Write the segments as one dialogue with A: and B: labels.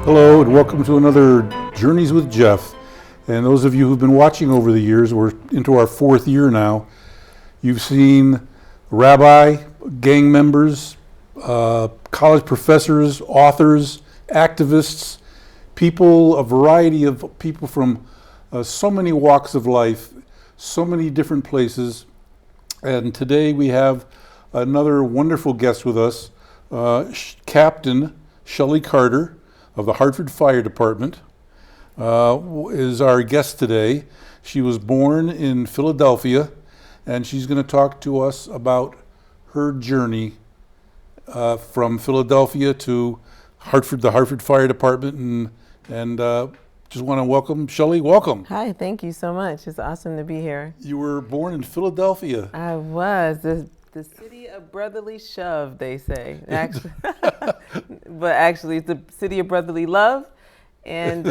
A: Hello and welcome to another Journeys with Jeff. And those of you who've been watching over the years, we're into our fourth year now. You've seen rabbi, gang members, college professors, authors, activists, people, a variety of people from so many walks of life, so many different places. And today we have another wonderful guest with us, Captain Shelley Carter of the Hartford Fire Department is our guest today. She was born in Philadelphia, and she's going to talk to us about her journey from Philadelphia to Hartford, the Hartford Fire Department, and just want to welcome Shelley. Welcome.
B: Hi, thank you so much. It's awesome to be here.
A: You were born in Philadelphia.
B: I was. The city of brotherly shove, they say. Actually, but actually, it's the city of brotherly love, and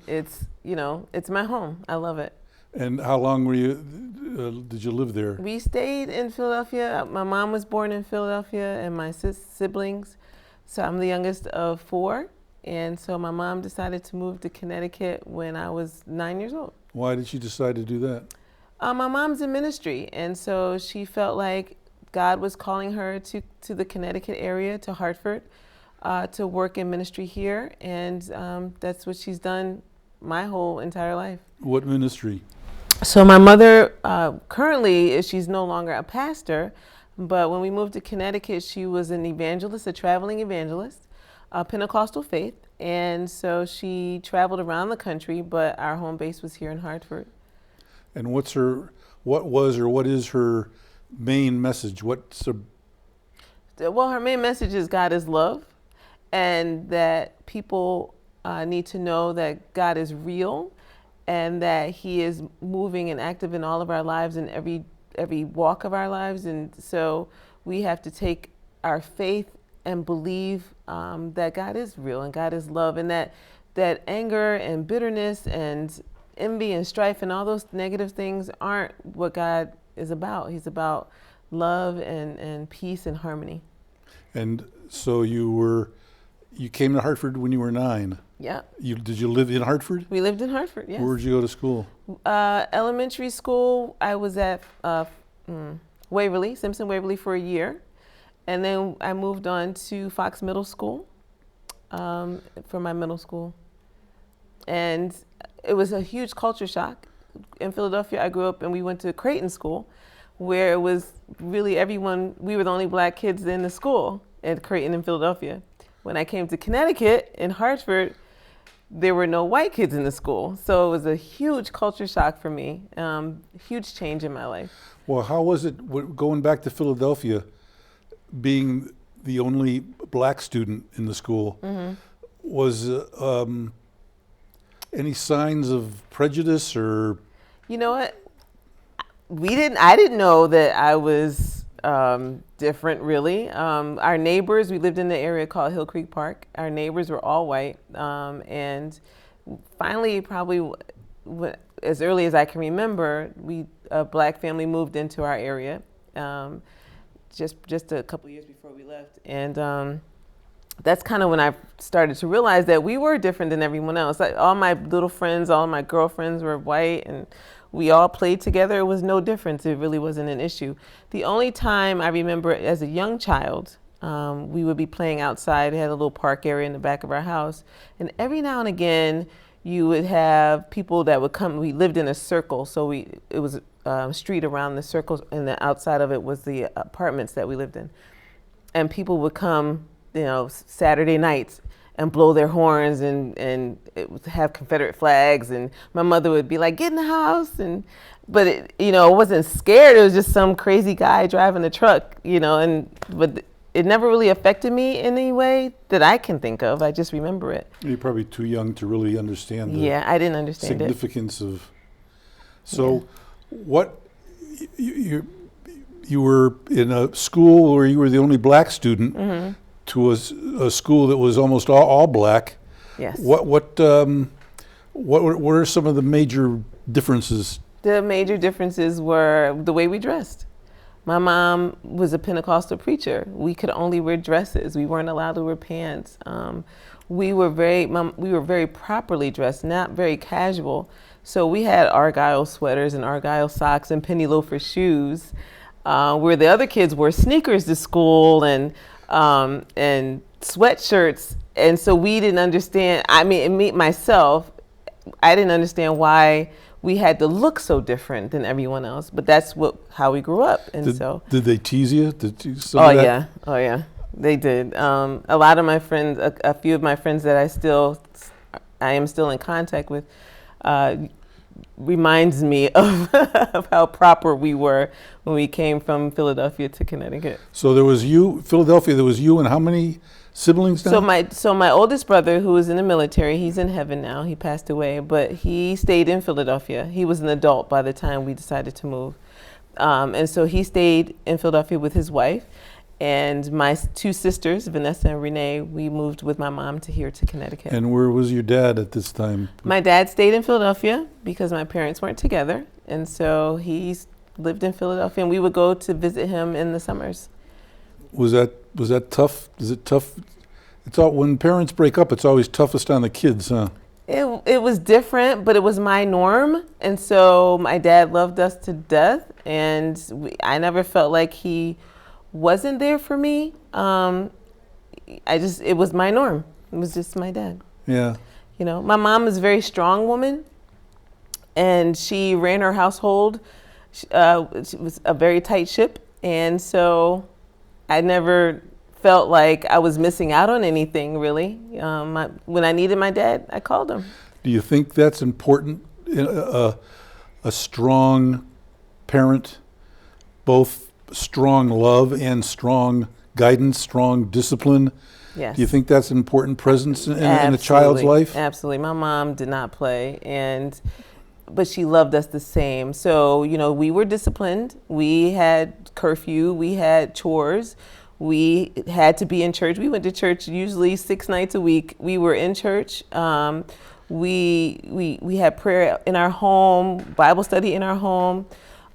B: it's my home. I love it.
A: And how long were you? Did you live there?
B: We stayed in Philadelphia. My mom was born in Philadelphia, and my siblings. So I'm the youngest of four, and so my mom decided to move to Connecticut when I was 9 years old.
A: Why did she decide to do that?
B: My mom's in ministry, and so she felt like God was calling her to the Connecticut area, to Hartford, to work in ministry here, and that's what she's done my whole entire life.
A: What ministry?
B: So my mother, currently, she's no longer a pastor, but when we moved to Connecticut, she was an evangelist, a traveling evangelist, Pentecostal faith, and so she traveled around the country, but our home base was here in Hartford.
A: And what is her main message?
B: Well, her main message is God is love, and that people need to know that God is real, and that He is moving and active in all of our lives, in every walk of our lives. And so we have to take our faith and believe that God is real and God is love, and that anger and bitterness and envy and strife and all those negative things aren't what God is about. He's about love and peace and harmony. And
A: so you came to Hartford when you were 9.
B: Yeah.
A: Did you live in Hartford?
B: We lived in Hartford, yes.
A: Where did you go to school?
B: Elementary school, I was at Waverly, Simpson Waverly for a year. And then I moved on to Fox Middle School for my middle school. And it was a huge culture shock. In Philadelphia, I grew up and we went to Creighton School, where it was really everyone, we were the only black kids in the school at Creighton in Philadelphia. When I came to Connecticut, in Hartford, there were no white kids in the school. So it was a huge culture shock for me, huge change in my life.
A: Well, how was it going back to Philadelphia, being the only black student in the school? Mm-hmm. Was any signs of prejudice or?
B: You know what? I didn't know that I was different, really. Our neighbors, we lived in the area called Hill Creek Park. Our neighbors were all white. And finally, probably as early as I can remember, a black family moved into our area just a couple years before we left. And that's kind of when I started to realize that we were different than everyone else. All my little friends, all my girlfriends were white, and we all played together. It was no difference. It really wasn't an issue. The only time I remember as a young child, we would be playing outside. We had a little park area in the back of our house. And every now and again, you would have people that would come. We lived in a circle, so it was a street around the circle, and the outside of it was the apartments that we lived in. And people would come, Saturday nights and blow their horns and it would have Confederate flags, and my mother would be like, "Get in the house!" But it wasn't scared. It was just some crazy guy driving a truck, but it never really affected me in any way that I can think of. I just remember it.
A: You're probably too young to really understand the
B: I didn't understand
A: significance of. So, what you were in a school where you were the only black student. Mm-hmm. To a school that was almost all black.
B: Yes.
A: What are some of the major differences?
B: The major differences were the way we dressed. My mom was a Pentecostal preacher. We could only wear dresses. We weren't allowed to wear pants. we were very properly dressed, not very casual. So we had Argyle sweaters and Argyle socks and penny loafer shoes, where the other kids wore sneakers to school and sweatshirts. And so we didn't understand. I mean, me myself, I didn't understand why we had to look so different than everyone else. But that's how we grew up. And
A: did they tease you?
B: Oh yeah, they did. A lot of my friends, a few of my friends that I am still in contact with, reminds me of of how proper we were when we came from Philadelphia to Connecticut.
A: So there was Philadelphia, there was you and how many siblings now?
B: So my oldest brother, who was in the military, he's in heaven now. He passed away, but he stayed in Philadelphia. He was an adult by the time we decided to move. And so he stayed in Philadelphia with his wife. And my two sisters, Vanessa and Renee, we moved with my mom here to Connecticut.
A: And where was your dad at this time?
B: My dad stayed in Philadelphia because my parents weren't together. And so he lived in Philadelphia, and we would go to visit him in the summers.
A: Was that tough? Is it tough? When parents break up, it's always toughest on the kids, huh?
B: It was different, but it was my norm. And so my dad loved us to death, and I never felt like he wasn't there for me. It was my norm. It was just my dad.
A: Yeah.
B: You know, my mom is a very strong woman, and she ran her household. She was a very tight ship, and so I never felt like I was missing out on anything, really. When I needed my dad, I called him.
A: Do you think that's important? A strong parent, both strong love and strong guidance, strong discipline.
B: Yes.
A: Do you think that's an important presence in a child's life?
B: Absolutely. My mom did not play, but she loved us the same. So, you know, we were disciplined. We had curfew. We had chores. We had to be in church. We went to church usually 6 nights a week. We were in church. We had prayer in our home, Bible study in our home.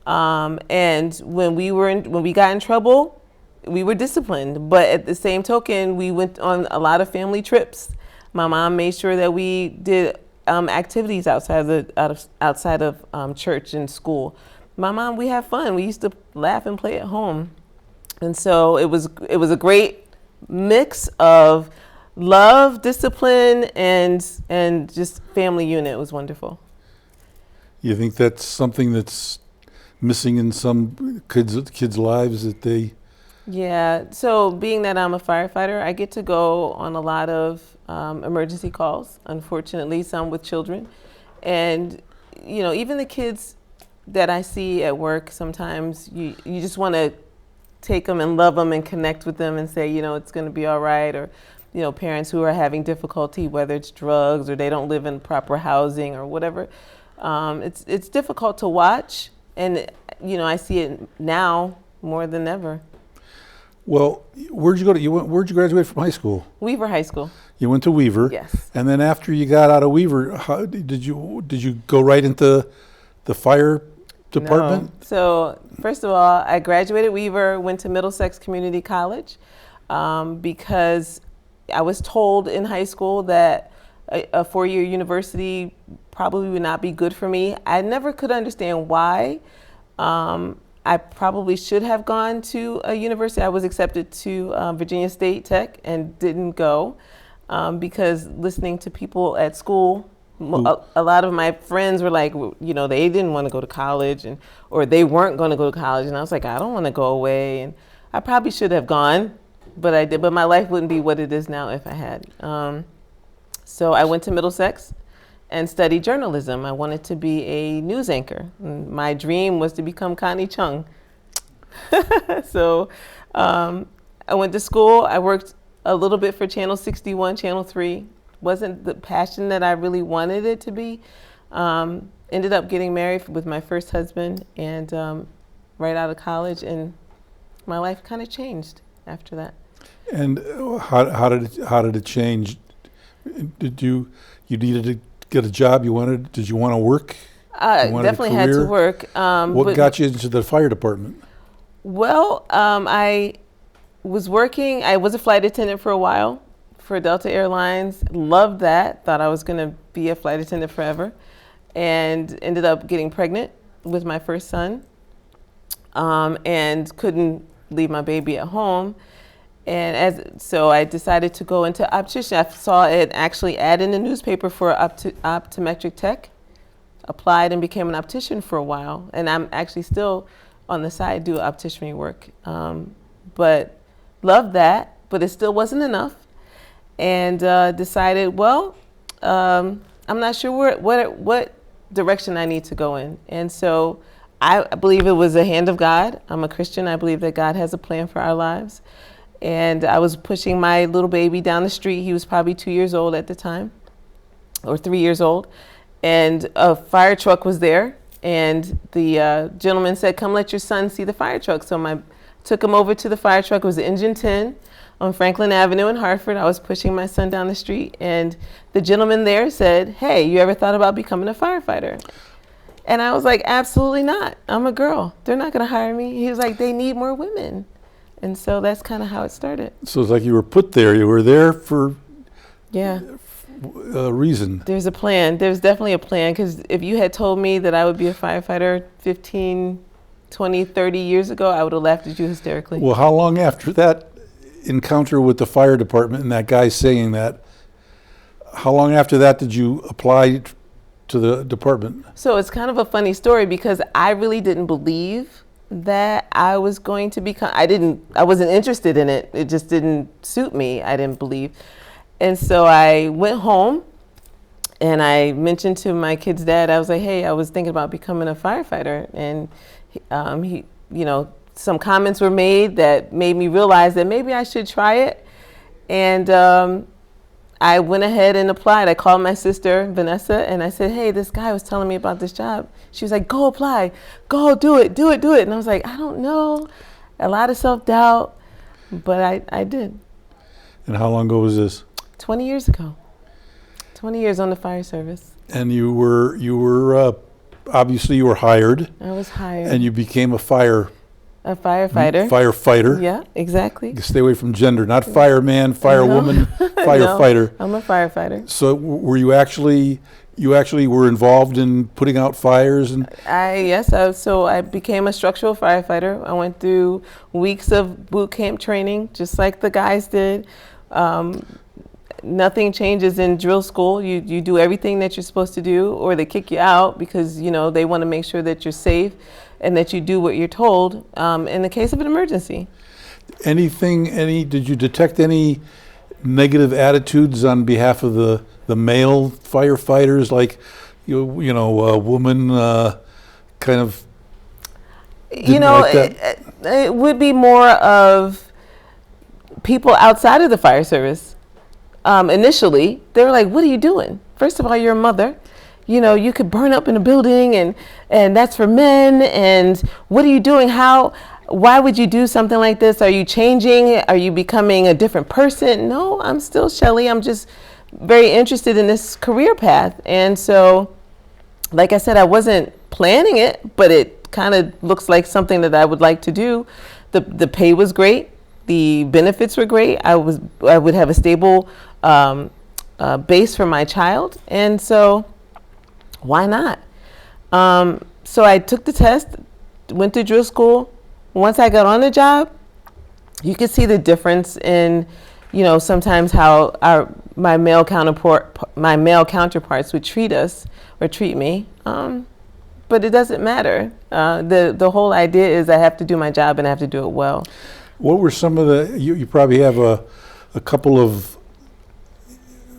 B: And when we got in trouble, we were disciplined. But at the same token, we went on a lot of family trips. My mom made sure that we did activities outside of church and school. My mom, we had fun. We used to laugh and play at home. And so it was a great mix of love, discipline, and just family unit. It was wonderful.
A: You think that's something that's missing in some kids' lives that they?
B: Yeah. So being that I'm a firefighter, I get to go on a lot of emergency calls. Unfortunately, some with children, and you know, even the kids that I see at work, sometimes you just want to take them and love them and connect with them and say, you know, it's going to be all right. Or, you know, parents who are having difficulty, whether it's drugs or they don't live in proper housing or whatever. It's difficult to watch. And, you know, I see it now more than ever.
A: Well, where'd you go to? Where'd you graduate from high school?
B: Weaver High School.
A: You went to Weaver.
B: Yes.
A: And then after you got out of Weaver, how did you go right into the fire department?
B: No. So first of all, I graduated Weaver, went to Middlesex Community College, because I was told in high school that a 4-year university probably would not be good for me. I never could understand why. I probably should have gone to a university. I was accepted to Virginia State Tech and didn't go because listening to people at school, a lot of my friends were like, you know, they didn't want to go to college or they weren't going to go to college. And I was like, I don't want to go away. And I probably should have gone, but I did. But my life wouldn't be what it is now if I had. So I went to Middlesex and studied journalism. I wanted to be a news anchor. My dream was to become Connie Chung. So I went to school. I worked a little bit for Channel 61, Channel 3. Wasn't the passion that I really wanted it to be. Ended up getting married with my first husband and right out of college, and my life kind of changed after that.
A: And how did it change? Did you needed to get a job? Did you want to work?
B: Definitely had to work.
A: What got you into the fire department?
B: Well, I was working. I was a flight attendant for a while for Delta Airlines. Loved that. Thought I was going to be a flight attendant forever, and ended up getting pregnant with my first son, and couldn't leave my baby at home. And so I decided to go into optician. I saw it actually ad in the newspaper for optometric tech. Applied and became an optician for a while, and I'm actually still on the side do optician work. But loved that, but it still wasn't enough, and decided, well, I'm not sure what direction I need to go in. And so I believe it was a hand of God. I'm a Christian. I believe that God has a plan for our lives. And I was pushing my little baby down the street. He was probably 2 years old at the time, or 3 years old. And a fire truck was there. And the gentleman said, come let your son see the fire truck. So I took him over to the fire truck. It was engine 10 on Franklin Avenue in Hartford. I was pushing my son down the street. And the gentleman there said, hey, you ever thought about becoming a firefighter? And I was like, absolutely not. I'm a girl. They're not going to hire me. He was like, they need more women. And so that's kind of how it started.
A: So it's like you were put there. You were there for a reason.
B: There's a plan. There's definitely a plan, because if you had told me that I would be a firefighter 15, 20, 30 years ago, I would have laughed at you hysterically.
A: Well, how long after that encounter with the fire department and that guy saying that, how long after that did you apply to the department?
B: So it's kind of a funny story, because I really didn't believe that I was going to become, I wasn't interested in it. It just didn't suit me. I didn't believe. And so I went home and I mentioned to my kid's dad, I was like, hey, I was thinking about becoming a firefighter. And he, some comments were made that made me realize that maybe I should try it. And I went ahead and applied. I called my sister, Vanessa, and I said, hey, this guy was telling me about this job. She was like, go apply, go do it. And I was like, I don't know. A lot of self-doubt, but I did.
A: And how long ago was this?
B: 20 years ago. 20 years on the fire service.
A: And you were obviously you were hired.
B: I was hired.
A: And you became a firefighter.
B: Firefighter. Yeah, exactly.
A: Stay away from gender. Not fireman, firewoman, firefighter.
B: No, I'm a firefighter.
A: So were you actually were involved in putting out fires? And
B: so I became a structural firefighter. I went through weeks of boot camp training, just like the guys did. Nothing changes in drill school. You do everything that you're supposed to do, or they kick you out because they want to make sure that you're safe and that you do what you're told in the case of an emergency.
A: Did you detect any negative attitudes on behalf of the male firefighters, like a woman kind of like that?
B: It would be more of people outside of the fire service. Initially, they were like, what are you doing? First of all, you're a mother. You could burn up in a building and that's for men. And what are you doing? Why would you do something like this? Are you changing? Are you becoming a different person? No, I'm still Shelley. I'm just very interested in this career path. And so, like I said, I wasn't planning it, but it kind of looks like something that I would like to do. The pay was great. The benefits were great. I would have a stable base for my child. And so why not? So I took the test, went to drill school. Once I got on the job, you could see the difference in, sometimes how my male counterparts would treat us or treat me. But it doesn't matter. The whole idea is I have to do my job and I have to do it well.
A: What were some of you probably have a couple of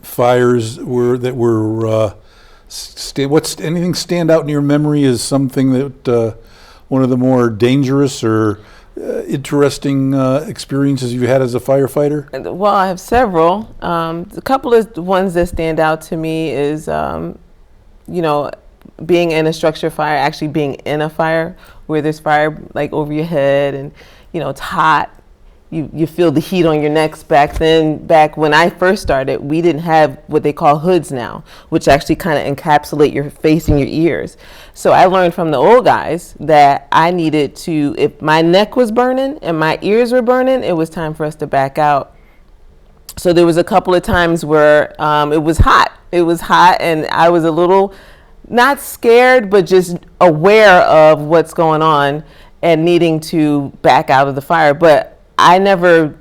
A: fires anything stand out in your memory as something that one of the more dangerous or interesting experiences you've had as a firefighter?
B: Well, I have several. A couple of ones that stand out to me is, being in a structure fire, actually being in a fire where there's fire like over your head and, it's hot. You feel the heat on your necks. Back when I first started, we didn't have what they call hoods now, which actually kind of encapsulate your face and your ears. So I learned from the old guys that I needed to, if my neck was burning and my ears were burning, it was time for us to back out. So there was a couple of times where it was hot. It was hot, and I was a little not scared, but just aware of what's going on and needing to back out of the fire. But I never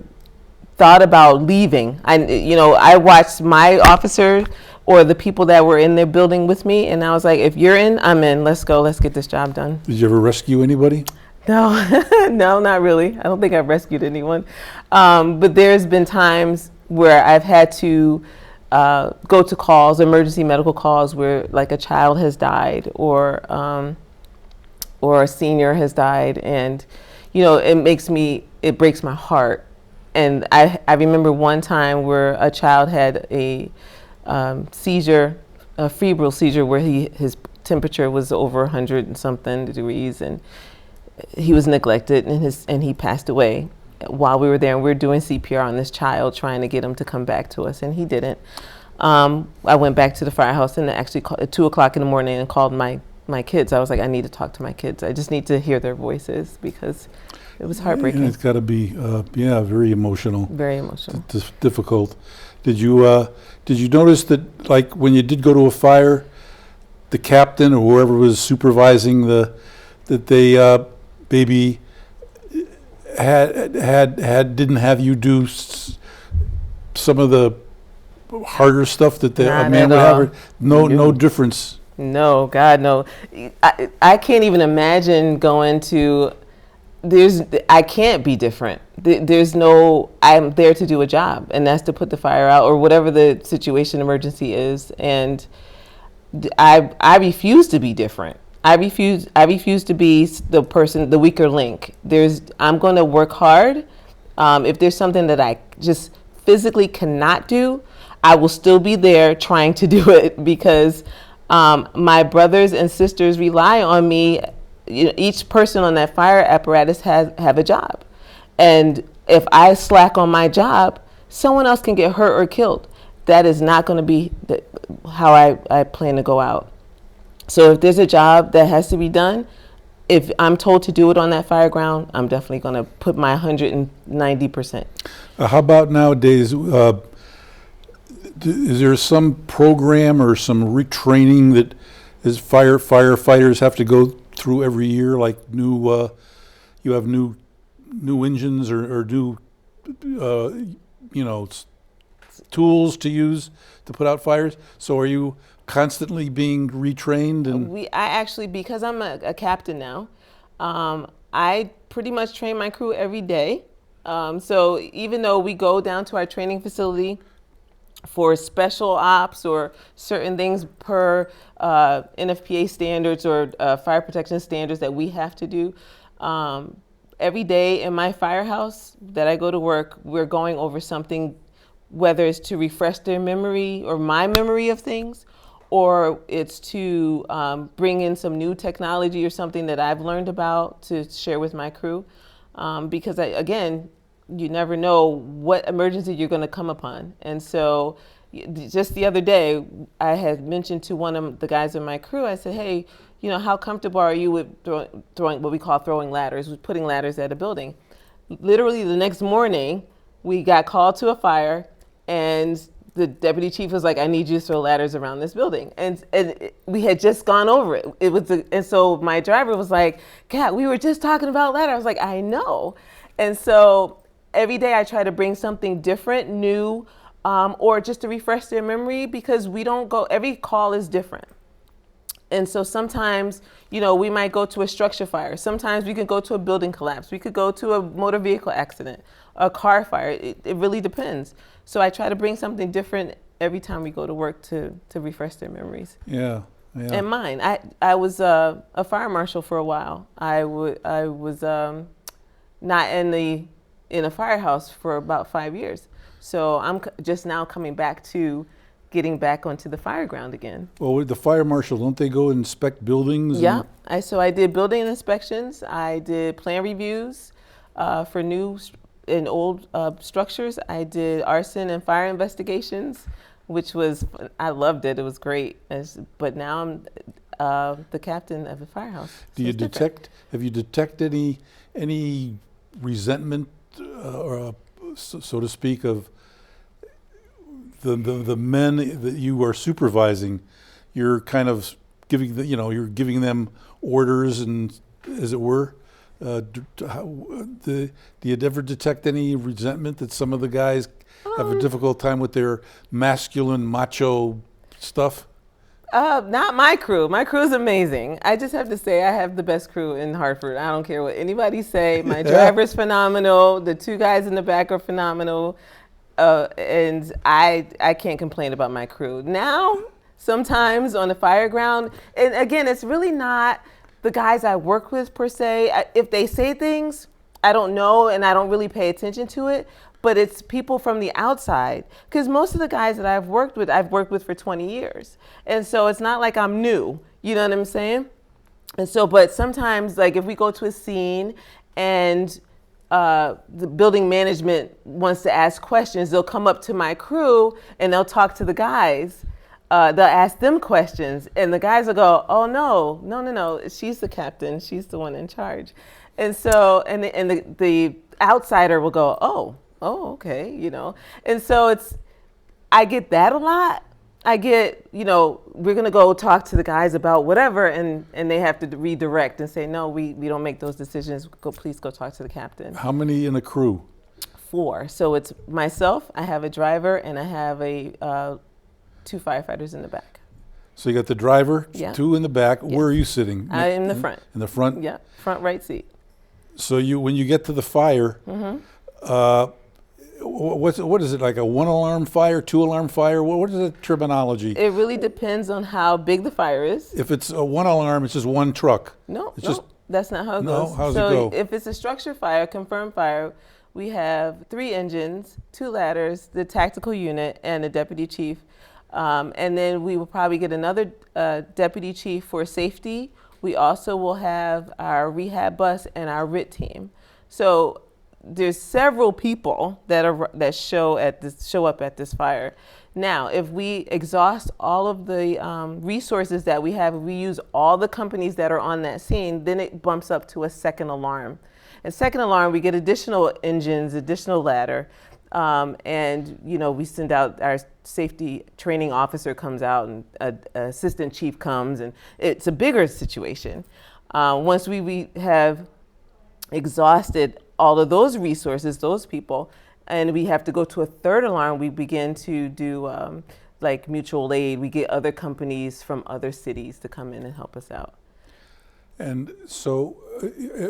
B: thought about leaving. I watched my officer or the people that were in their building with me, and I was like, if you're in, I'm in. Let's go. Let's get this job done.
A: Did you ever rescue anybody?
B: No, no, not really. I don't think I've rescued anyone. But there's been times where I've had to go to calls, emergency medical calls, where like a child has died or a senior has died, and it breaks my heart. And I remember one time where a child had a seizure, a febrile seizure, where his temperature was over 100 and something degrees, and he was neglected, and he passed away while we were there. And we were doing CPR on this child, trying to get him to come back to us, and he didn't. I went back to the firehouse and actually called at 2:00 in the morning and called my kids. I was like, I need to talk to my kids. I just need to hear their voices, because it was heartbreaking.
A: And it's got to be, very emotional.
B: Very emotional.
A: It's difficult. Did you notice that, like, when you did go to a fire, the captain or whoever was supervising that they maybe didn't have you do some of the harder stuff that a man would have? No difference.
B: No, God, no. I can't even imagine going to. I can't be different. I'm there to do a job, and that's to put the fire out or whatever the situation emergency is. And I refuse to be different. I refuse to be the weaker link. I'm going to work hard. If there's something that I just physically cannot do, I will still be there trying to do it, because my brothers and sisters rely on me. Each person on that fire apparatus have a job, and if I slack on my job, someone else can get hurt or killed. That is not going to be how I plan to go out. So if there's a job that has to be done, if I'm told to do it on that fire ground, I'm definitely going to put my 190%.
A: How about nowadays? Is there some program or some retraining that firefighters have to go through every year, like you have new engines or new tools to use to put out fires? So are you constantly being retrained? And
B: I actually, because I'm a captain now, I pretty much train my crew every day. So even though we go down to our training facility for special ops or certain things per NFPA standards or fire protection standards that we have to do, every day in my firehouse that I go to work, we're going over something, whether it's to refresh their memory or my memory of things, or it's to bring in some new technology or something that I've learned about to share with my crew. Because again, you never know what emergency you're going to come upon. And so just the other day, I had mentioned to one of the guys in my crew, I said, hey, how comfortable are you with throwing what we call throwing ladders, with putting ladders at a building? Literally the next morning, we got called to a fire, and the deputy chief was like, I need you to throw ladders around this building. And we had just gone over it. And so my driver was like, Kat, we were just talking about ladders. I was like, I know. And so every day I try to bring something different, new, or just to refresh their memory, because every call is different. And so sometimes, we might go to a structure fire. Sometimes we could go to a building collapse. We could go to a motor vehicle accident, a car fire. It really depends. So I try to bring something different every time we go to work to refresh their memories.
A: Yeah.
B: And mine. I was a fire marshal for a while. I was not in a firehouse for about 5 years. So I'm just now coming back to getting back onto the fire ground again.
A: Well, with the fire marshal, don't they go inspect buildings?
B: Yeah. So I did building inspections. I did plan reviews for new and old structures. I did arson and fire investigations, which I loved it. It was great. But now I'm the captain of the firehouse.
A: Have you detected any resentment, or so to speak, of the men that you are supervising, you're kind of giving you're giving them orders, and as it were. Do you ever detect any resentment that some of the guys have a difficult time with their masculine macho stuff?
B: Not my crew. My crew is amazing. I just have to say I have the best crew in Hartford. I don't care what anybody say. My driver's phenomenal. The two guys in the back are phenomenal. And I can't complain about my crew. Now, sometimes on the fire ground, and again, it's really not the guys I work with per se. If they say things, I don't know and I don't really pay attention to it, but it's people from the outside. Because most of the guys that I've worked with for 20 years. And so it's not like I'm new, you know what I'm saying? And so, but sometimes like if we go to a scene and the building management wants to ask questions, they'll come up to my crew and they'll talk to the guys. They'll ask them questions, and the guys will go, "Oh no, she's the captain. She's the one in charge." And so, and the outsider will go, "Oh, okay," you know. And so I get that a lot. I get, we're gonna go talk to the guys about whatever, and they have to redirect and say, "No, we don't make those decisions. Please go talk to the captain."
A: How many in a crew?
B: 4. So it's myself. I have a driver, and I have a 2 firefighters in the back.
A: So you got the driver,
B: Yeah.
A: 2 in the back.
B: Yes.
A: Where are you sitting?
B: I'm in the front.
A: In the front?
B: Yeah, front right seat.
A: So when you get to the fire, what is it, like a 1-alarm fire, 2-alarm fire? What is the terminology?
B: It really depends on how big the fire is.
A: If it's a 1-alarm, it's just one truck.
B: No,
A: It's just
B: that's not how it goes.
A: No, how's it
B: so
A: go?
B: if it's a structure fire, confirmed fire, we have 3 engines, 2 ladders, the tactical unit, and the deputy chief. And then we will probably get another deputy chief for safety. We also will have our rehab bus and our RIT team. So there's several people that show up at this fire. Now, if we exhaust all of the resources that we have, if we use all the companies that are on that scene, then it bumps up to a second alarm. And second alarm, we get additional engines, additional ladder. And we send out our safety training officer comes out, and an assistant chief comes, and it's a bigger situation. Once we have exhausted all of those resources, those people, and we have to go to a third alarm, we begin to do like mutual aid. We get other companies from other cities to come in and help us out.
A: And so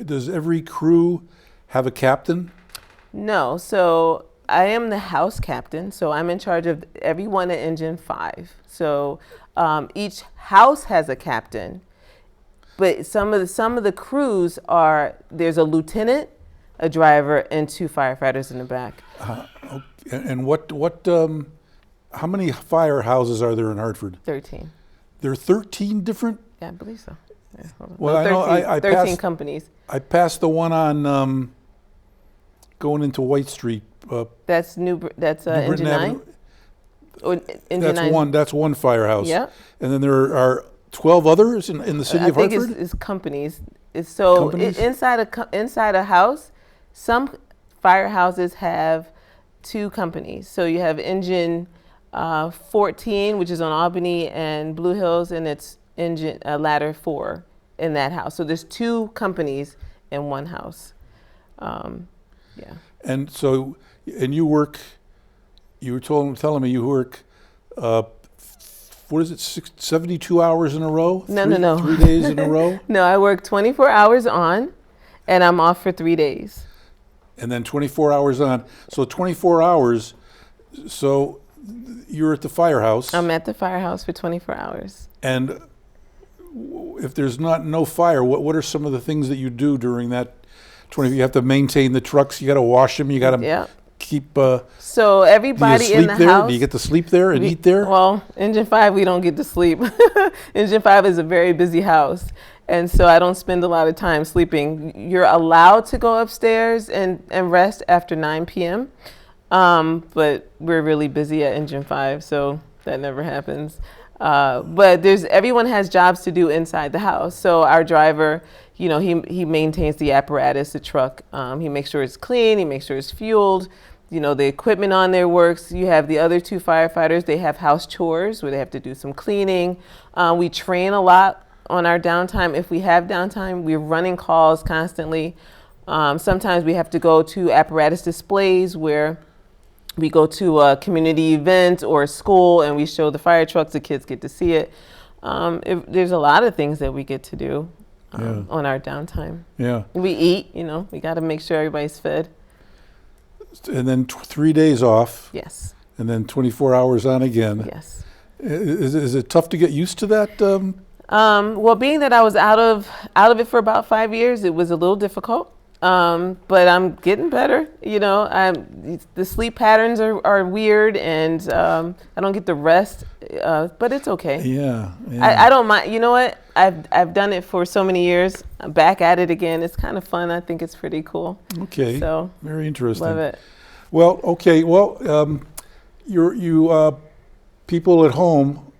A: does every crew have a captain?
B: No, so I am the house captain, so I'm in charge of everyone at Engine 5. So each house has a captain, but some of the crews there's a lieutenant, a driver, and 2 firefighters in the back.
A: Okay. And how many firehouses are there in Hartford?
B: 13.
A: There are 13 different?
B: Yeah, I believe so. Yeah, hold on.
A: Well,
B: No, 13,
A: I
B: 13
A: passed,
B: companies.
A: I passed the one on going into White Street.
B: That's Engine
A: Britain
B: 9?
A: Avenue.
B: Or Engine 9?
A: That's one firehouse.
B: Yeah.
A: And then there are 12 others in the city of Hartford?
B: I think it's companies. Companies? Inside a house, some firehouses have 2 companies. So you have Engine 14, which is on Albany and Blue Hills, and it's engine ladder 4 in that house. So there's 2 companies in one house. Yeah.
A: And so, you work. You were telling me you work. What is it? 72 hours in a row?
B: No.
A: 3 days in a row.
B: No, I work 24 hours on, and I'm off for 3 days.
A: And then 24 hours on. So 24 hours. So you're at the firehouse.
B: I'm at the firehouse for 24 hours.
A: And if there's no fire, what are some of the things that you do during that 20? You have to maintain the trucks. You got to wash them. You got to keep.
B: So everybody in the house.
A: Do you get to sleep there and eat there?
B: Well, Engine 5, we don't get to sleep. Engine 5 is a very busy house. And so I don't spend a lot of time sleeping. You're allowed to go upstairs and rest after 9 p.m. But we're really busy at Engine 5, so that never happens. But everyone has jobs to do inside the house. So our driver, he maintains the apparatus, the truck. He makes sure it's clean. He makes sure it's fueled. the equipment on there works. You have the other two firefighters. They have house chores where they have to do some cleaning. We train a lot on our downtime. If we have downtime, we're running calls constantly. Sometimes we have to go to apparatus displays where we go to a community event or a school and we show the fire trucks. The kids get to see it. There's a lot of things that we get to do on our downtime.
A: Yeah.
B: We eat, we got to make sure everybody's fed.
A: And then 3 days off.
B: Yes.
A: And then 24 hours on again.
B: Yes.
A: Is it tough to get used to that?
B: Well, being that I was out of it for about 5 years, it was a little difficult. But I'm getting better. The sleep patterns are weird, and I don't get the rest. But it's okay.
A: Yeah.
B: I don't mind. You know what? I've done it for so many years. I'm back at it again. It's kind of fun. I think it's pretty cool.
A: Okay.
B: So
A: very interesting.
B: love it.
A: Well, okay. Well, you people at home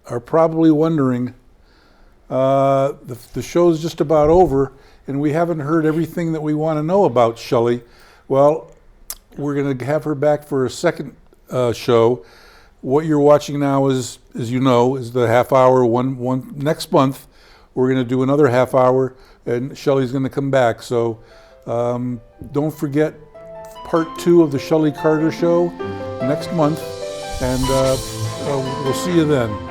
A: are probably wondering. The show's just about over, and we haven't heard everything that we want to know about Shelley. Well, we're going to have her back for a second show. What you're watching now is, as you know, is the half hour. One next month, we're going to do another half hour, and Shelley's going to come back. So don't forget part 2 of the Shelley Carter Show next month, and we'll see you then.